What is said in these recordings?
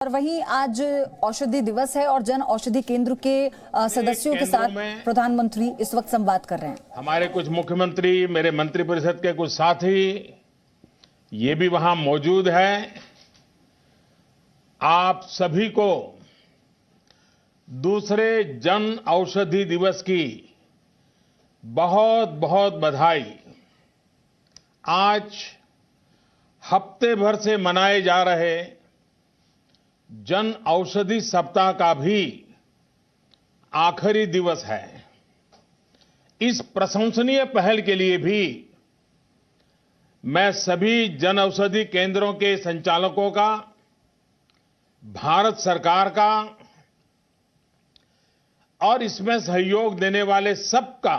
और वहीं आज औषधि दिवस है और जन औषधि केंद्र के सदस्यों के साथ प्रधानमंत्री इस वक्त संवाद कर रहे हैं। हमारे कुछ मुख्यमंत्री, मेरे मंत्रिपरिषद के कुछ साथी ये भी वहां मौजूद हैं। आप सभी को दूसरे जन औषधि दिवस की बहुत बहुत बधाई। आज हफ्ते भर से मनाए जा रहे जन औषधि सप्ताह का भी आखिरी दिवस है। इस प्रशंसनीय पहल के लिए भी मैं सभी जन औषधि केंद्रों के संचालकों का, भारत सरकार का और इसमें सहयोग देने वाले सबका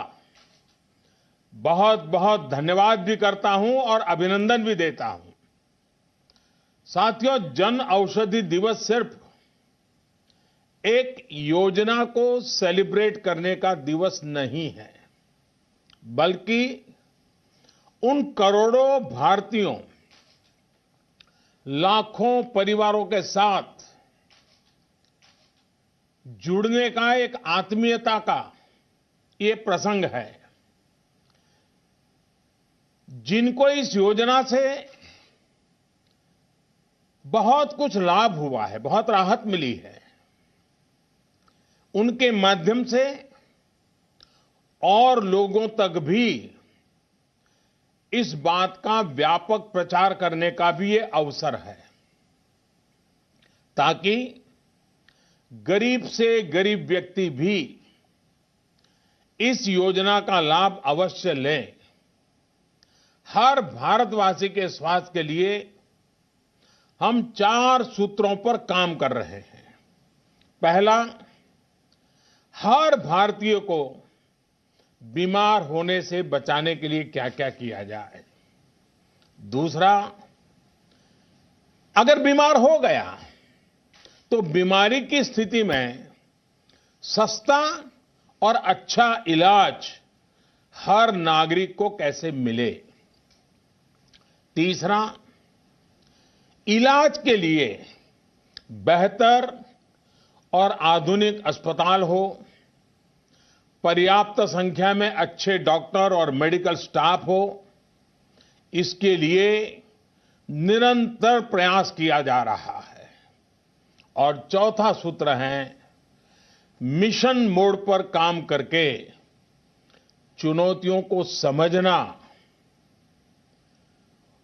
बहुत बहुत धन्यवाद भी करता हूं और अभिनंदन भी देता हूं। साथियों, जन औषधि दिवस सिर्फ एक योजना को सेलिब्रेट करने का दिवस नहीं है, बल्कि उन करोड़ों भारतीयों, लाखों परिवारों के साथ जुड़ने का एक आत्मीयता का ये प्रसंग है, जिनको इस योजना से बहुत कुछ लाभ हुआ है, बहुत राहत मिली है। उनके माध्यम से और लोगों तक भी इस बात का व्यापक प्रचार करने का भी ये अवसर है, ताकि गरीब से गरीब व्यक्ति भी इस योजना का लाभ अवश्य लें। हर भारतवासी के स्वास्थ्य के लिए हम 4 सूत्रों पर काम कर रहे हैं। पहला, हर भारतीय को बीमार होने से बचाने के लिए क्या क्या किया जाए। दूसरा, अगर बीमार हो गया तो बीमारी की स्थिति में सस्ता और अच्छा इलाज हर नागरिक को कैसे मिले। तीसरा, इलाज के लिए बेहतर और आधुनिक अस्पताल हो, पर्याप्त संख्या में अच्छे डॉक्टर और मेडिकल स्टाफ हो, इसके लिए निरंतर प्रयास किया जा रहा है। और चौथा सूत्र है, मिशन मोड पर काम करके चुनौतियों को समझना,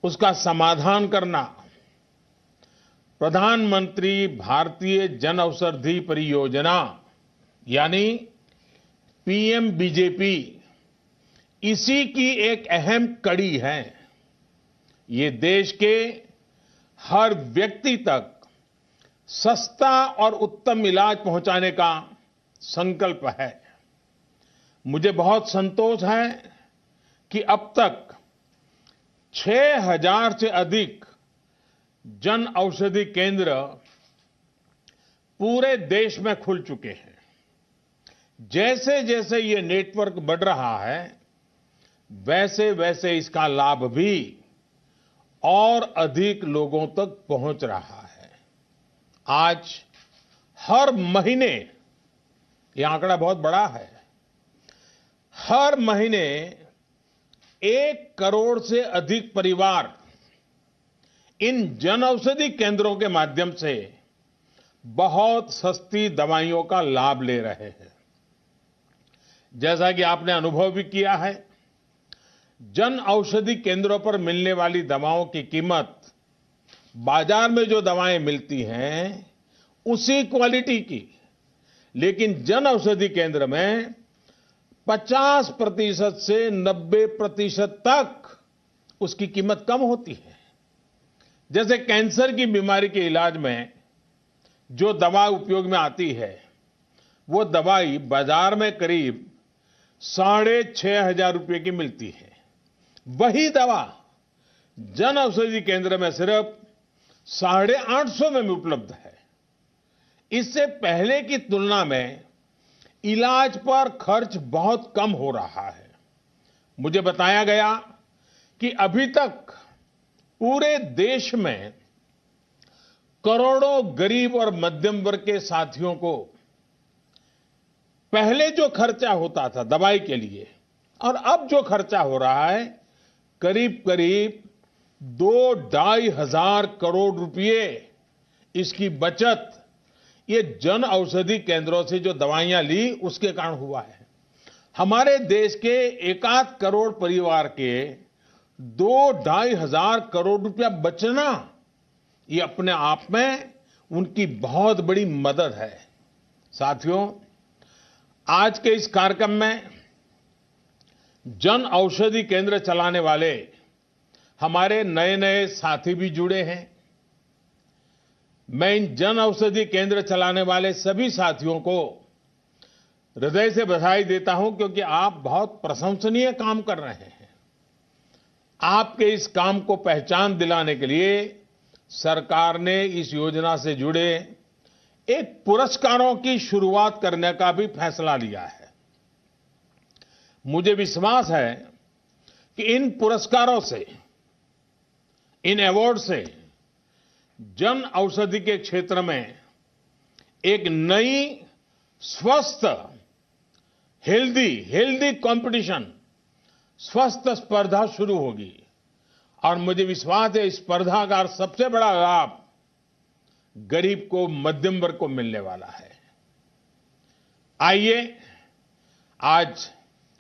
उसका समाधान करना। प्रधानमंत्री भारतीय जन औषधि परियोजना यानी पीएमबीजेपी इसी की एक अहम कड़ी है। ये देश के हर व्यक्ति तक सस्ता और उत्तम इलाज पहुंचाने का संकल्प है। मुझे बहुत संतोष है कि अब तक 6000 से अधिक जन औषधि केंद्र पूरे देश में खुल चुके हैं। जैसे जैसे ये नेटवर्क बढ़ रहा है, वैसे वैसे इसका लाभ भी और अधिक लोगों तक पहुंच रहा है। आज हर महीने, ये आंकड़ा बहुत बड़ा है, हर महीने 1 करोड़ से अधिक परिवार इन जन औषधि केंद्रों के माध्यम से बहुत सस्ती दवाइयों का लाभ ले रहे हैं। जैसा कि आपने अनुभव भी किया है, जन औषधि केंद्रों पर मिलने वाली दवाओं की कीमत बाजार में जो दवाएं मिलती हैं उसी क्वालिटी की, लेकिन जन औषधि केंद्र में 50% से 90% तक उसकी कीमत कम होती है। जैसे कैंसर की बीमारी के इलाज में जो दवा उपयोग में आती है, वो दवाई बाजार में करीब 6,500 रुपए की मिलती है। वही दवा जन औषधि केंद्र में सिर्फ 850 में उपलब्ध है। इससे पहले की तुलना में इलाज पर खर्च बहुत कम हो रहा है। मुझे बताया गया कि अभी तक पूरे देश में करोड़ों गरीब और मध्यम वर्ग के साथियों को पहले जो खर्चा होता था दवाई के लिए और अब जो खर्चा हो रहा है, करीब करीब 2-2.5 हजार करोड़ रुपए इसकी बचत ये जन औषधि केंद्रों से जो दवाइयां ली उसके कारण हुआ है। हमारे देश के 1-8 करोड़ परिवार के 2-2.5 हजार करोड़ रुपया बचना, ये अपने आप में उनकी बहुत बड़ी मदद है। साथियों, आज के इस कार्यक्रम में जन औषधि केंद्र चलाने वाले हमारे नए नए साथी भी जुड़े हैं। मैं इन जन औषधि केंद्र चलाने वाले सभी साथियों को हृदय से बधाई देता हूं, क्योंकि आप बहुत प्रशंसनीय काम कर रहे हैं। आपके इस काम को पहचान दिलाने के लिए सरकार ने इस योजना से जुड़े एक पुरस्कारों की शुरुआत करने का भी फैसला लिया है। मुझे विश्वास है कि इन पुरस्कारों से, इन अवार्ड से जन औषधि के क्षेत्र में एक नई स्वस्थ हेल्दी कंपटीशन, स्वस्थ स्पर्धा शुरू होगी और मुझे विश्वास है इस स्पर्धा का सबसे बड़ा लाभ गरीब को, मध्यम वर्ग को मिलने वाला है। आइए, आज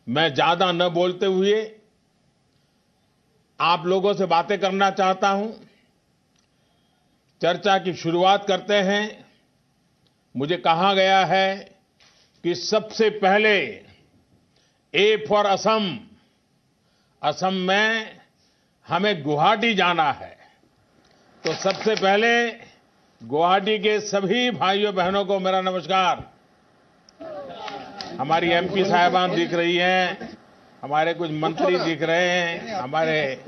मैं ज्यादा न बोलते हुए आप लोगों से बातें करना चाहता हूं। चर्चा की शुरुआत करते हैं। मुझे कहा गया है कि सबसे पहले ए फॉर असम, असम में हमें गुवाहाटी जाना है, तो सबसे पहले गुवाहाटी के सभी भाइयों बहनों को मेरा नमस्कार। हमारी एमपी साहिबान दिख रही हैं, हमारे कुछ मंत्री दिख रहे हैं, हमारे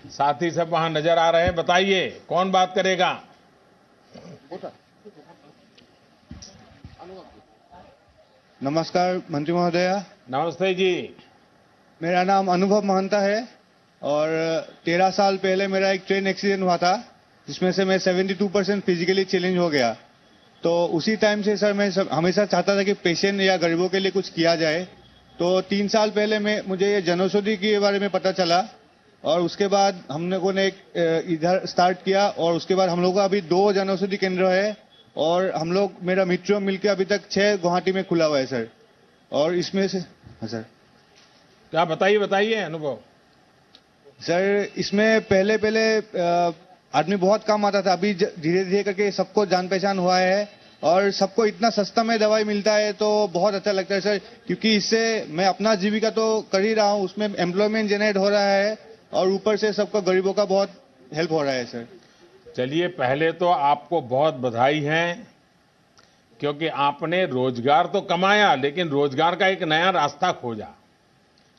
साथी सब वहां नजर आ रहे हैं। बताइए कौन बात करेगा? नमस्कार मंत्री महोदय। नमस्ते जी। मेरा नाम अनुभव महंता है और 13 साल पहले मेरा एक ट्रेन एक्सीडेंट हुआ था, जिसमें से मैं 72% फिजिकली चैलेंज हो गया। तो उसी टाइम से सर मैं हमेशा चाहता था कि पेशेंट या गरीबों के लिए कुछ किया जाए। तो 3 साल पहले मुझे ये जनौषधि के बारे में पता चला और उसके बाद हम लोगों ने इधर स्टार्ट किया और उसके बाद हम लोगों का अभी 2 जनौषधि केंद्र है और हम लोग, मेरा मित्रों मिलकर अभी तक 6 गुवाहाटी में खुला हुआ है सर। और इसमें से हाँ सर, क्या बताइए अनुभव। सर इसमें पहले आदमी बहुत कम आता था, अभी धीरे धीरे करके सबको जान पहचान हुआ है और सबको इतना सस्ता में दवाई मिलता है तो बहुत अच्छा लगता है सर, क्योंकि इससे मैं अपना जीविका तो कर ही रहा हूँ, उसमें एम्प्लॉयमेंट जनरेट हो रहा है और ऊपर से सबको गरीबों का बहुत हेल्प हो रहा है सर। चलिए, पहले तो आपको बहुत बधाई है, क्योंकि आपने रोजगार तो कमाया लेकिन रोजगार का एक नया रास्ता खोजा,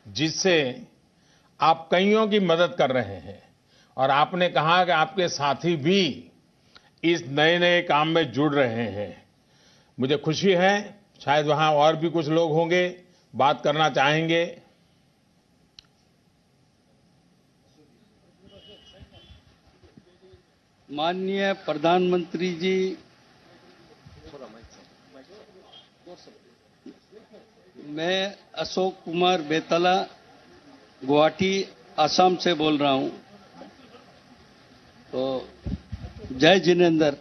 जिससे आप कईयों की मदद कर रहे हैं। और आपने कहा कि आपके साथी भी इस नए नए काम में जुड़ रहे हैं। मुझे खुशी है, शायद वहां और भी कुछ लोग होंगे, बात करना चाहेंगे। माननीय प्रधानमंत्री जी, मैं अशोक कुमार बेतला गुवाहाटी असम से बोल रहा हूं। तो जय जिनेंद्र।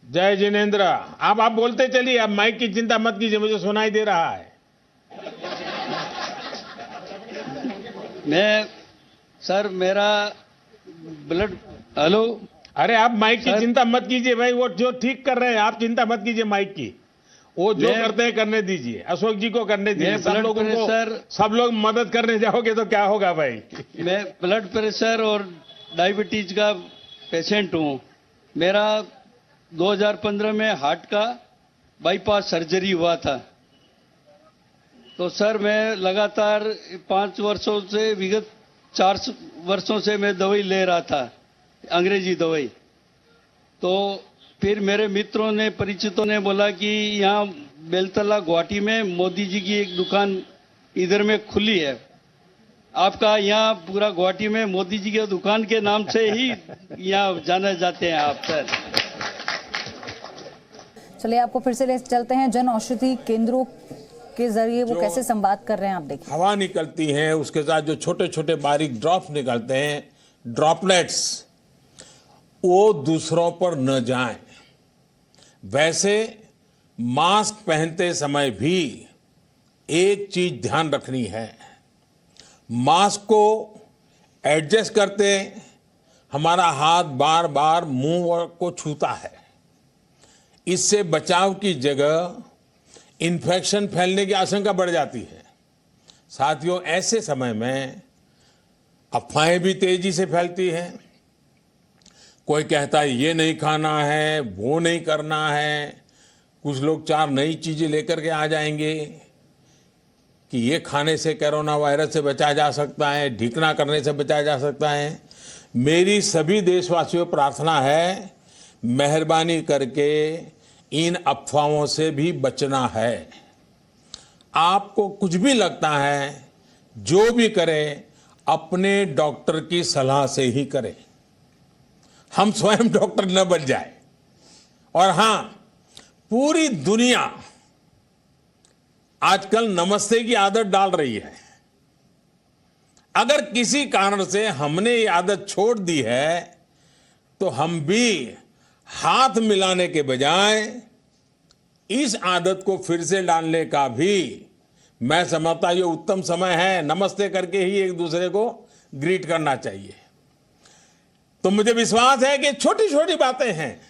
जय जिनेंद्र। आप बोलते चलिए, अब माइक की चिंता मत कीजिए, मुझे सुनाई दे रहा है। मैं सर, मेरा ब्लड, हेलो, अरे आप माइक की चिंता मत कीजिए भाई, वो जो ठीक कर रहे हैं आप चिंता मत कीजिए माइक की, वो जो करते हैं करने दीजिए, अशोक जी को करने दीजिए। सब लोग मदद करने जाओगे तो क्या होगा भाई। मैं ब्लड प्रेशर और डायबिटीज का पेशेंट हूं। मेरा 2015 में हार्ट का बाईपास सर्जरी हुआ था। तो सर मैं लगातार 5 वर्षों से, विगत 4 वर्षों से मैं दवाई ले रहा था, अंग्रेजी दवाई। तो फिर मेरे मित्रों ने, परिचितों ने बोला कि यहाँ बेलतला गुवाहाटी में मोदी जी की एक दुकान इधर में खुली है, आपका यहाँ पूरा गुवाहाटी में मोदी जी की दुकान के नाम से ही यहाँ जाने जाते हैं आप सर। चलिए आपको फिर से ले चलते हैं जन औषधि केंद्रों के जरिए वो कैसे संवाद कर रहे हैं, आप देखिए। हवा निकलती है, उसके साथ जो छोटे छोटे बारीक ड्रॉप्स निकलते हैं, ड्रॉपलेट्स, वो दूसरों पर न जाएं। वैसे मास्क पहनते समय भी एक चीज ध्यान रखनी है, मास्क को एडजस्ट करते हमारा हाथ बार बार मुंह को छूता है। इससे बचाव की जगह इन्फेक्शन फैलने की आशंका बढ़ जाती है। साथियों, ऐसे समय में अफवाहें भी तेजी से फैलती हैं। कोई कहता है ये नहीं खाना है, वो नहीं करना है। कुछ लोग 4 नई चीजें लेकर के आ जाएंगे कि ये खाने से कोरोना वायरस से बचा जा सकता है, ढीकना करने से बचा जा सकता है। मेरी सभी देशवासियों को प्रार्थना है, मेहरबानी करके इन अफवाहों से भी बचना है। आपको कुछ भी लगता है, जो भी करें अपने डॉक्टर की सलाह से ही करें। हम स्वयं डॉक्टर न बन जाए। और हां, पूरी दुनिया आजकल नमस्ते की आदत डाल रही है। अगर किसी कारण से हमने ये आदत छोड़ दी है तो हम भी हाथ मिलाने के बजाय इस आदत को फिर से डालने का भी मैं समझता ये उत्तम समय है। नमस्ते करके ही एक दूसरे को ग्रीट करना चाहिए। तो मुझे विश्वास है कि छोटी छोटी बातें हैं,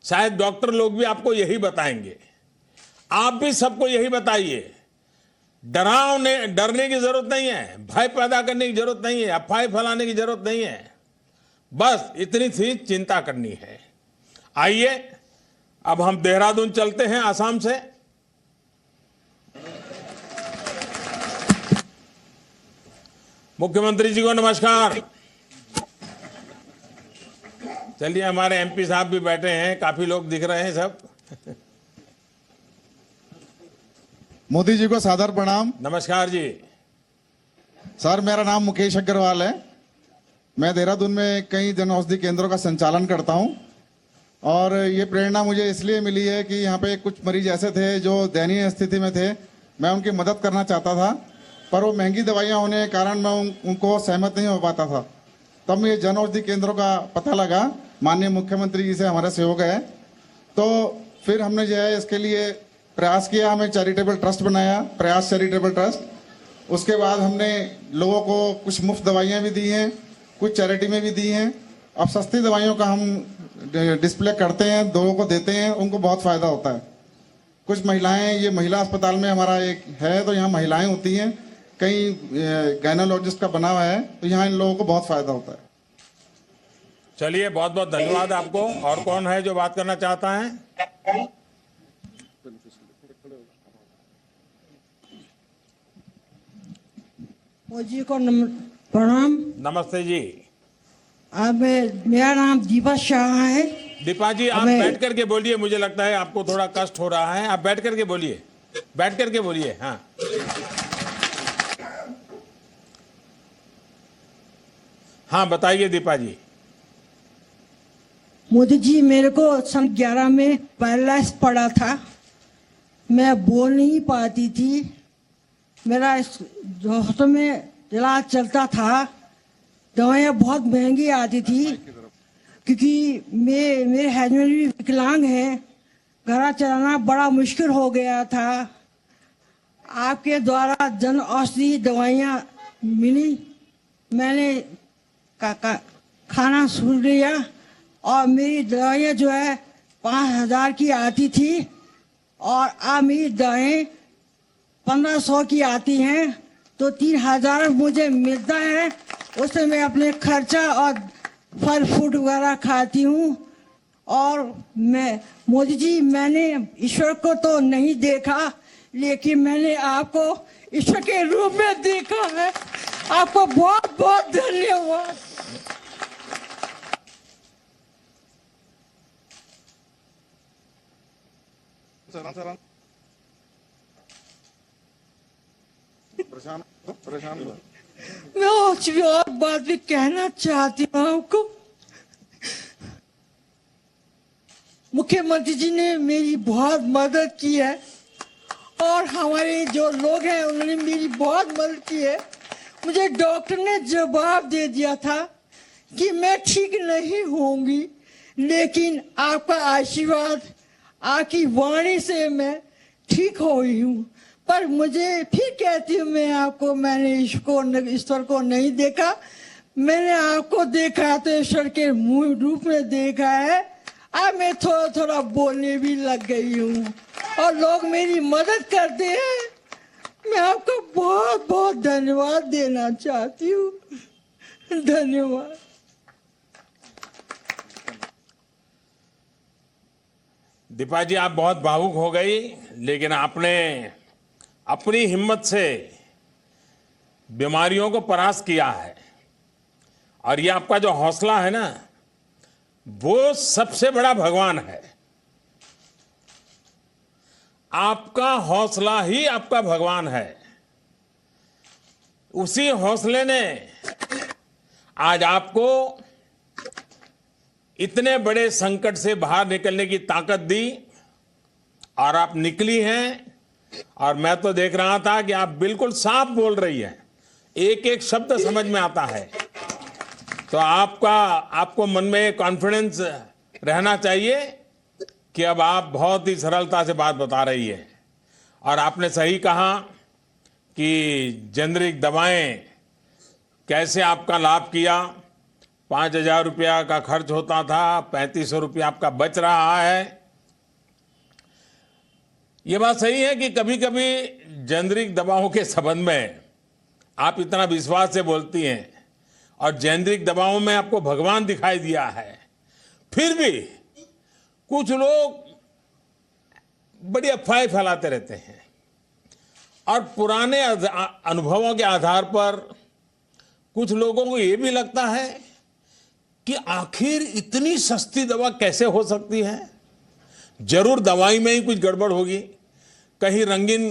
शायद डॉक्टर लोग भी आपको यही बताएंगे। आप भी सबको यही बताइए। डरने की जरूरत नहीं है, भय पैदा करने की जरूरत नहीं है, अफवाह फैलाने की जरूरत नहीं है। बस इतनी सी चिंता करनी है। आइए अब हम देहरादून चलते हैं, आसाम से। मुख्यमंत्री जी को नमस्कार। चलिए, हमारे एमपी साहब भी बैठे हैं, काफी लोग दिख रहे हैं सब। मोदी जी को सादर प्रणाम। नमस्कार जी। सर, मेरा नाम मुकेश अग्रवाल है। मैं देहरादून में कई जन औषधि केंद्रों का संचालन करता हूं और ये प्रेरणा मुझे इसलिए मिली है कि यहाँ पे कुछ मरीज ऐसे थे जो दयनीय स्थिति में थे। मैं उनकी मदद करना चाहता था, पर वो महंगी दवाइयाँ होने के कारण मैं उनको सहमत नहीं हो पाता था। तब मुझे जन औषधि केंद्रों का पता लगा, माननीय मुख्यमंत्री जी से हमारा सहयोग है, तो फिर हमने जो है इसके लिए प्रयास किया। हमें चैरिटेबल ट्रस्ट बनाया, प्रयास चैरिटेबल ट्रस्ट। उसके बाद हमने लोगों को कुछ मुफ्त दवाइयाँ भी दी हैं, कुछ चैरिटी में भी दी हैं। अब सस्ती दवाइयों का हम डिस्प्ले करते हैं, लोगों को देते हैं, उनको बहुत फायदा होता है। कुछ महिलाएं, ये महिला अस्पताल में हमारा एक है, तो यहाँ महिलाएं होती हैं, कई गायनोलॉजिस्ट का बना हुआ है, तो यहाँ इन लोगों को बहुत फायदा होता है। चलिए, बहुत बहुत धन्यवाद आपको। और कौन है जो बात करना चाहता है? मोदी को प्रणाम। नमस्ते जी। अब मेरा नाम दीपा शाह है। दीपा जी, आप बैठ करके बोलिए। मुझे लगता है आपको थोड़ा कष्ट हो रहा है। आप बैठ करके बोलिए, बैठ करके बोलिए। हाँ, हाँ, बताइए दीपा जी। मोदी जी, मेरे को सन 11 में पैरालाइज पड़ा था। मैं बोल नहीं पाती थी। मेरा हॉस्पिटल में इलाज चलता था। दवाइयाँ बहुत महंगी आती थी, क्योंकि मेरे हस्बैंड भी विकलांग हैं। घर चलाना बड़ा मुश्किल हो गया था। आपके द्वारा जन औषधि दवाइयाँ मिली। मैंने खाना सुन लिया और मेरी दवाइयाँ जो है 5,000 की आती थी और अब मेरी दवाएं 1,500 की आती हैं, तो 3,000 मुझे मिलता है। उससे मैं अपने खर्चा और फल फ्रूट वगैरह खाती हूँ। और मैं मोदी जी, मैंने ईश्वर को तो नहीं देखा, लेकिन मैंने आपको ईश्वर के रूप में देखा है। आपको बहुत बहुत धन्यवाद। मैं और बात भी कहना चाहती हूँ आपको। मुख्यमंत्री जी ने मेरी बहुत मदद की है और हमारे जो लोग हैं उन्होंने मेरी बहुत मदद की है। मुझे डॉक्टर ने जवाब दे दिया था कि मैं ठीक नहीं होंगी, लेकिन आपका आशीर्वाद, आपकी वाणी से मैं ठीक हो गई हूँ। पर मुझे फिर कहती हूँ मैंने ईश्वर को नहीं देखा, मैंने आपको देखा तो ईश्वर के मुंह रूप में देखा है। अब मैं थोड़ा थोड़ा बोलने भी लग गई हूँ और लोग मेरी मदद करते हैं। मैं आपको बहुत बहुत धन्यवाद देना चाहती हूँ। धन्यवाद। दीपा जी, आप बहुत भावुक हो गई, लेकिन आपने अपनी हिम्मत से बीमारियों को परास्त किया है। और ये आपका जो हौसला है ना, वो सबसे बड़ा भगवान है। आपका हौसला ही आपका भगवान है। उसी हौसले ने आज आपको इतने बड़े संकट से बाहर निकलने की ताकत दी और आप निकली हैं। और मैं तो देख रहा था कि आप बिल्कुल साफ बोल रही हैं, एक एक शब्द समझ में आता है। तो आपको मन में कॉन्फिडेंस रहना चाहिए कि अब आप बहुत ही सरलता से बात बता रही है। और आपने सही कहा कि जेनरिक दवाएं कैसे आपका लाभ किया। 5,000 रुपया का खर्च होता था, 3,500 रुपया आपका बच रहा है। ये बात सही है कि कभी कभी जेनरिक दवाओं के संबंध में आप इतना विश्वास से बोलती हैं और जेनरिक दवाओं में आपको भगवान दिखाई दिया है, फिर भी कुछ लोग बड़ी अफवाहें फैलाते रहते हैं और पुराने अनुभवों के आधार पर कुछ लोगों को यह भी लगता है कि आखिर इतनी सस्ती दवा कैसे हो सकती है। जरूर दवाई में ही कुछ गड़बड़ होगी, कहीं रंगीन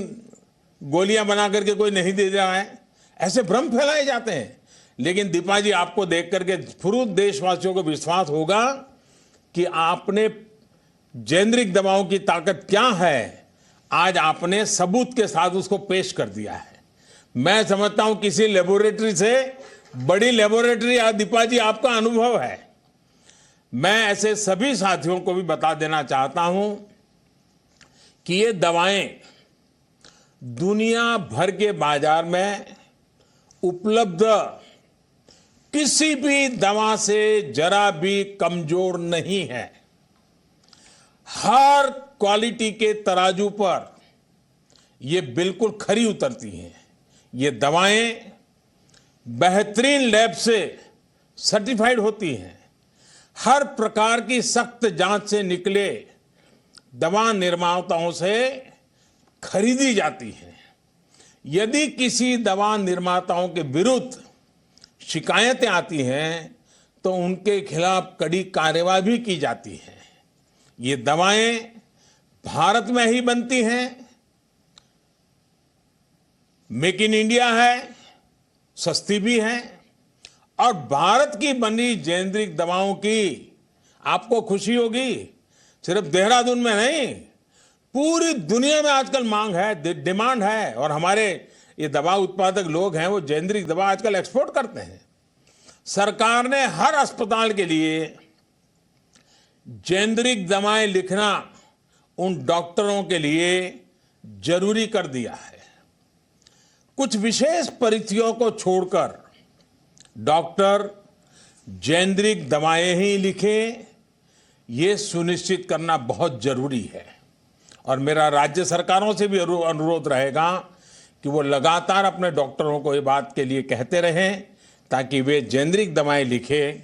गोलियां बना करके कोई नहीं दे रहा है, ऐसे भ्रम फैलाए जाते हैं। लेकिन दीपा जी, आपको देख करके पूरे देशवासियों को विश्वास होगा कि आपने जेनरिक दवाओं की ताकत क्या है, आज आपने सबूत के साथ उसको पेश कर दिया है। मैं समझता हूं किसी लेबोरेटरी से बड़ी लेबोरेटरी दीपा जी आपका अनुभव है। मैं ऐसे सभी साथियों को भी बता देना चाहता हूं कि ये दवाएं दुनिया भर के बाजार में उपलब्ध किसी भी दवा से जरा भी कमजोर नहीं है। हर क्वालिटी के तराजू पर ये बिल्कुल खरी उतरती हैं। ये दवाएं बेहतरीन लैब से सर्टिफाइड होती हैं। हर प्रकार की सख्त जांच से निकले दवा निर्माताओं से खरीदी जाती हैं। यदि किसी दवा निर्माताओं के विरुद्ध शिकायतें आती हैं तो उनके खिलाफ कड़ी कार्रवाई भी की जाती है। ये दवाएं भारत में ही बनती हैं, मेक इन इंडिया है, सस्ती भी है। और भारत की बनी जेनरिक दवाओं की आपको खुशी होगी, सिर्फ देहरादून में नहीं, पूरी दुनिया में आजकल मांग है, डिमांड है। और हमारे ये दवा उत्पादक लोग हैं, वो जेनरिक दवा आजकल एक्सपोर्ट करते हैं। सरकार ने हर अस्पताल के लिए जेनरिक दवाएं लिखना उन डॉक्टरों के लिए जरूरी कर दिया है। कुछ विशेष परिस्थितियों को छोड़कर डॉक्टर जेनरिक दवाएं ही लिखें, ये सुनिश्चित करना बहुत जरूरी है। और मेरा राज्य सरकारों से भी अनुरोध रहेगा कि वो लगातार अपने डॉक्टरों को ये बात के लिए कहते रहें ताकि वे जेनरिक दवाएं लिखें,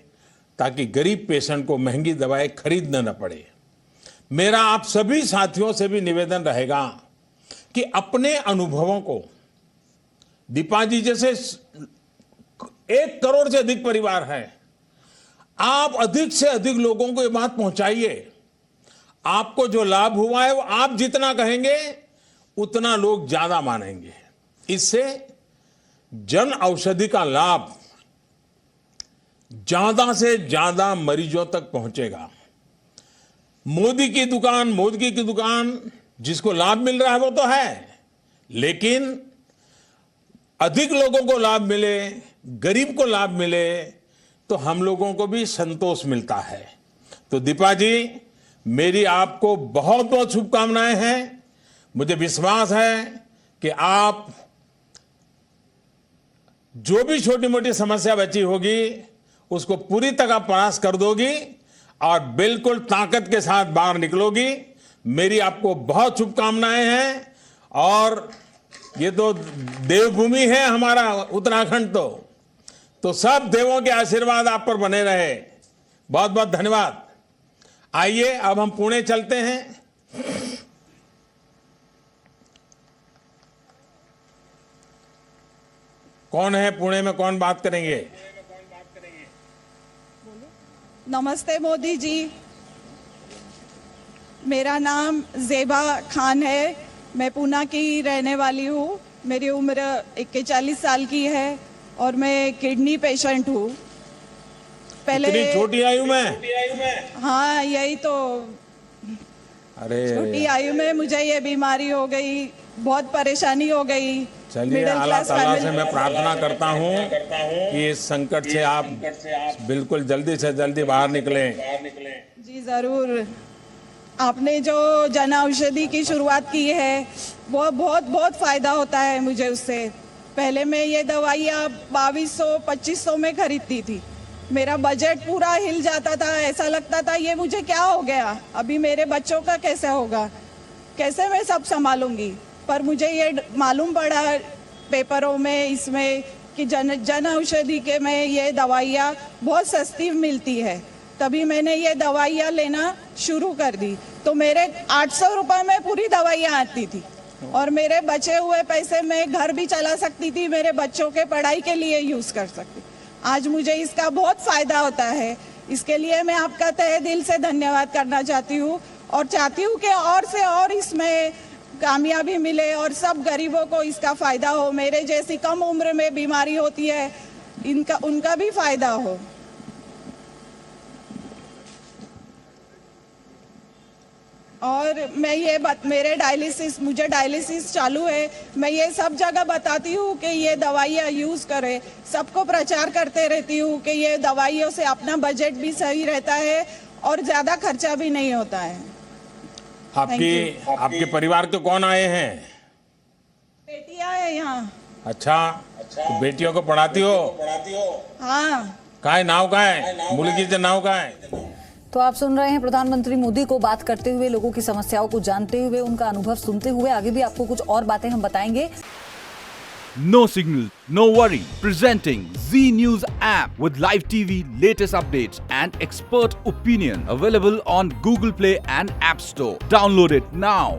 ताकि गरीब पेशेंट को महंगी दवाएं खरीदना न पड़े। मेरा आप सभी साथियों से भी निवेदन रहेगा कि अपने अनुभवों को, दीपा जी जैसे 1 करोड़ से अधिक परिवार हैं, आप अधिक से अधिक लोगों को ये बात पहुंचाइए। आपको जो लाभ हुआ है वो आप जितना कहेंगे उतना लोग ज्यादा मानेंगे। इससे जन औषधि का लाभ ज्यादा से ज्यादा मरीजों तक पहुंचेगा। मोदी की दुकान जिसको लाभ मिल रहा है वो तो है, लेकिन अधिक लोगों को लाभ मिले, गरीब को लाभ मिले तो हम लोगों को भी संतोष मिलता है। तो दीपा जी, मेरी आपको बहुत बहुत शुभकामनाएं हैं। मुझे विश्वास है कि आप जो भी छोटी मोटी समस्या बची होगी उसको पूरी तरह पास कर दोगी और बिल्कुल ताकत के साथ बाहर निकलोगी। मेरी आपको बहुत शुभकामनाएं हैं। और ये तो देवभूमि है हमारा उत्तराखंड, तो सब देवों के आशीर्वाद आप पर बने रहे। बहुत बहुत धन्यवाद। आइए अब हम पुणे चलते हैं। कौन है पुणे में, कौन बात करेंगे? नमस्ते मोदी जी, मेरा नाम जेबा खान है। मैं पूना की रहने वाली हूँ। मेरी उम्र 41 साल की है और मैं किडनी पेशेंट हूँ। पहले इतनी छोटी आयु में? हाँ, यही तो, अरे छोटी आयु में मुझे ये बीमारी हो गई, बहुत परेशानी हो गई। चलिए, अल्लाह ताला से मैं प्रार्थना करता हूँ कि इस संकट से आप बिल्कुल जल्दी से जल्दी बाहर निकलें। जी जरूर। आपने जो जन औषधि की शुरुआत की है वो बहुत बहुत फायदा होता है मुझे उससे। पहले मैं ये दवाइयाँ 2200-2500 में खरीदती थी। मेरा बजट पूरा हिल जाता था, ऐसा लगता था ये मुझे क्या हो गया, अभी मेरे बच्चों का कैसे होगा, कैसे मैं सब संभालूंगी। पर मुझे ये मालूम पड़ा पेपरों में इसमें कि जन औषधि के में ये दवाइयाँ बहुत सस्ती मिलती है। तभी मैंने ये दवाइयाँ लेना शुरू कर दी। तो मेरे 800 रुपये में पूरी दवाइयाँ आती थी और मेरे बचे हुए पैसे मैं घर भी चला सकती थी, मेरे बच्चों के पढ़ाई के लिए यूज कर सकती। आज मुझे इसका बहुत फायदा होता है। इसके लिए मैं आपका तहे दिल से धन्यवाद करना चाहती हूँ और चाहती हूँ कि और से और इसमें कामयाबी मिले और सब गरीबों को इसका फायदा हो। मेरे जैसी कम उम्र में बीमारी होती है उनका भी फायदा हो। और मैं ये मुझे डायलिसिस चालू है। मैं ये सब जगह बताती हूँ कि ये दवाइयाँ यूज करें, सबको प्रचार करते रहती हूँ कि ये दवाइयों से अपना बजट भी सही रहता है और ज्यादा खर्चा भी नहीं होता है। आपके परिवार के कौन आए हैं? बेटियां है यहाँ। अच्छा, तो बेटियों को पढ़ाती हो? हाँ। काय नाव का है, मुलगीचं नाव का है? तो आप सुन रहे हैं प्रधानमंत्री मोदी को बात करते हुए, लोगों की समस्याओं को जानते हुए, उनका अनुभव सुनते हुए। आगे भी आपको कुछ और बातें हम बताएंगे। No signal, no worry. Presenting Z News app with live TV, latest updates and expert opinion. Available on Google Play and App Store. Download it now.